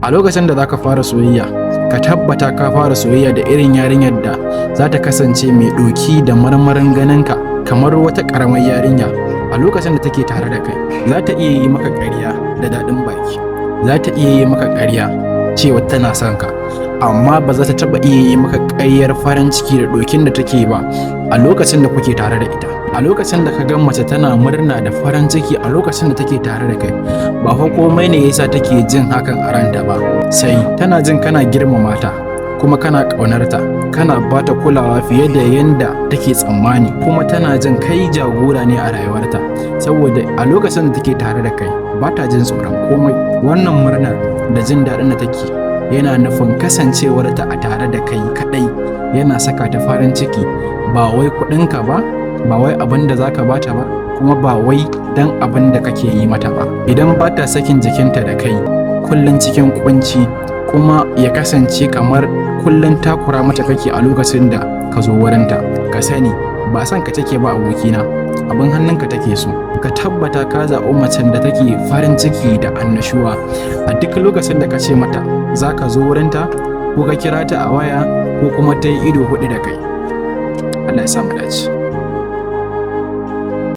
A lokacin da zaka fara soyayya, ka tabbata ka fara soyayya da irin yarinyar da za ta kasance mai ɗoki da marmarin ganinka kamar wata karamar yarinya. A lokacin da take tare da kai, za ta iya yi maka ƙarya da daɗin baki, za ta iya yi maka ƙarya cewa tana son ka, amma ba za ta taɓa iya yi maka ƙaryar farin ciki da ɗokin da take ba a lokacin da kuke tare da ita. A lokacin da ka ga mace tana murna da farin ciki a lokacin da take tare da kai, ba fa komai ne yasa take jin hakan a ranta ba, sai tana jin kana girmama ta kuma kana ƙaunarta, kana ba ta kulawa fiye da yadda take tsammani, kuma tana jin kai jagora ne a rayuwarta, saboda a lokacin da take tare da kai ba ta jin tsoron komai. Wannan murnar da jin daɗin da take yana nufin kasancewarta a tare da kai kaɗai yana saka ta farin ciki, ba wai kuɗinka ba, ba wai abin da zaka bata ba, kuma ba wai dan abin da kake yi mata ba. Idan ba ta sakin jikinta da kai kullum cikin kunci, kuma ya kasance kamar kullum takura mata kake a lokacin da ka zo wurinta, ka sani ba son ka take ba abokina, abin hannunka take so. Ka tabbata ka zaɓi macen da take farin ciki da annashuwa a duk lokacin da ka ce mata za ka zo wurinta, ko ka kira ta a waya, ko kuma ta yi ido huɗu da kai. Allah ya sa mu dace.